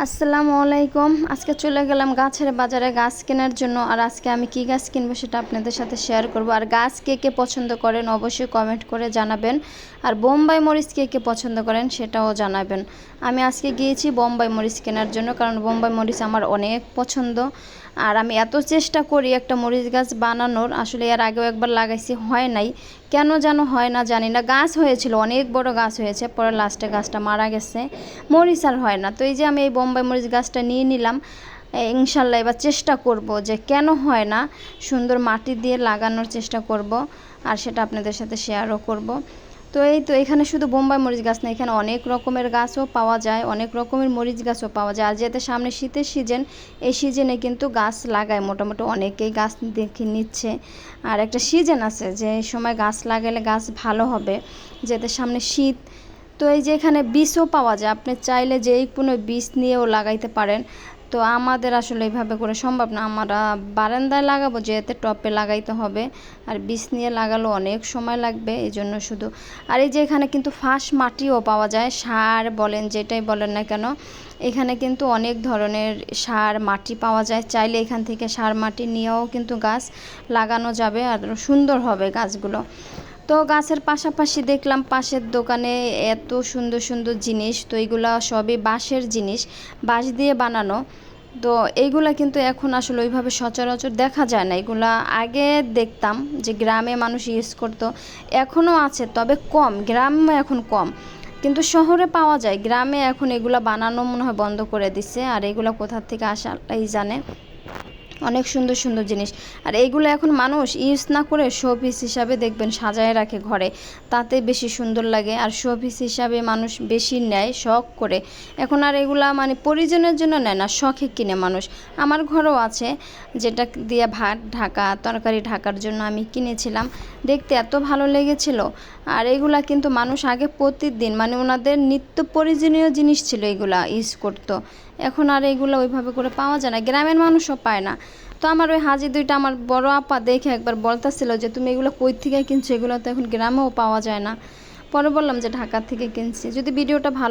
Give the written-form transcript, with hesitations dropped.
আসসালামু আলাইকুম। আজকে চলে গেলাম গাছের বাজারে গাছ কেনার জন্য। আর আজকে আমি কি গাছ কিনবো সেটা আপনাদের সাথে শেয়ার করব। আর গাছ কে কে পছন্দ করেন অবশ্যই কমেন্ট করে জানাবেন। আর বোম্বাই মরিচ কে কে পছন্দ করেন সেটাও জানাবেন। আমি আজকে গিয়েছি বোম্বাই মরিচ কেনার জন্য, কারণ বোম্বাই মরিচ আমার অনেক পছন্দ। আর আমি এত চেষ্টা করি একটা মরিচ গাছ বানানোর, আসলে এর আগেও একবার লাগাইছি, হয় নাই, কেন যেন হয় না জানি না। গাছ হয়েছিল, অনেক বড় গাছ হয়েছে, পরে লাস্টে গাছটা মারা গেছে, মরিচ আর হয় না। তো এই যে আমি এই বোম্বাই মরিচ গাছটা নিয়ে নিলাম। ইনশাল্লাহ এবার চেষ্টা করব যে কেন হয় না, সুন্দর মাটি দিয়ে লাগানোর চেষ্টা করব, আর সেটা আপনাদের সাথে শেয়ারও করব। তো এই তো এখানে শুধু বোম্বাই মরিচ গাছ না, এখানে অনেক রকমের গাছও পাওয়া যায়, অনেক রকমের মরিচ গাছও পাওয়া যায়। আর যেহেতু সামনে শীতের সিজন, এই সিজনে কিন্তু গাছ লাগায়, মোটামুটি অনেকেই গাছ দেখে নিচ্ছে। আর একটা সিজন আছে যে সময় গাছ লাগালে গাছ ভালো হবে, যেহেতু সামনে শীত। তো এই যে এখানে বীজও পাওয়া যায়, আপনি চাইলে যেই কোনো বীজ নিয়েও লাগাইতে পারেন। তো আমাদের আসলে এইভাবে করে সম্ভব না, আমরা বারান্দায় লাগাবো, যেহেতু টপে লাগাইতে হবে, আর বীজ নিয়ে লাগালেও অনেক সময় লাগবে, এই জন্য শুধু। আর এই যে এখানে কিন্তু ফাঁস মাটিও পাওয়া যায়, সার বলেন যেটাই বলেন না কেন, এখানে কিন্তু অনেক ধরনের সার মাটি পাওয়া যায়। চাইলে এখান থেকে সার মাটি নিয়েও কিন্তু গাছ লাগানো যাবে, আর সুন্দর হবে গাছগুলো। তো গাছের পাশাপাশি দেখলাম পাশের দোকানে এত সুন্দর সুন্দর জিনিস, তো এইগুলা সবই বাঁশের জিনিস, বাঁশ দিয়ে বানানো। তো এইগুলা কিন্তু এখন আসলে ওইভাবে সচরাচর দেখা যায় না। এগুলা আগে দেখতাম যে গ্রামে মানুষ ইউজ করতো, এখনও আছে তবে কম, গ্রামে এখন কম, কিন্তু শহরে পাওয়া যায়। গ্রামে এখন এগুলা বানানো মনে হয় বন্ধ করে দিচ্ছে, আর এগুলা কোথা থেকে আসা এই জানে। অনেক সুন্দর সুন্দর জিনিস, আর এইগুলো এখন মানুষ ইউজ না করে শো পিস হিসাবে দেখবেন সাজায় রাখে ঘরে, তাতে বেশি সুন্দর লাগে। আর শো পিস হিসাবে মানুষ বেশি নেয় শখ করে, এখন আর এগুলা মানে প্রয়োজনের জন্য নেয় না, শখে কিনে মানুষ। আমার ঘরেও আছে, যেটা দিয়ে ভাত ঢাকা, তরকারি ঢাকার জন্য আমি কিনেছিলাম, দেখতে এত ভালো লেগেছিল। আর এগুলা কিন্তু মানুষ আগে প্রতিদিন মানে ওনাদের নিত্য প্রয়োজনীয় জিনিস ছিল, এগুলা ইউজ করতো। এখন আর এগুলো ওইভাবে করে পাওয়া যায় না, গ্রামের মানুষও পায় না। তো আমার ওই হাজি দুইটা আমার বড় আপা দেখে একবার বলতেছিল যে তুমি এগুলো কই থেকে কিনছো, এগুলো তো এখন গ্রামেও পাওয়া যায় না। পরে বললাম যে ঢাকা থেকে কিনছি। যদি ভিডিওটা ভালো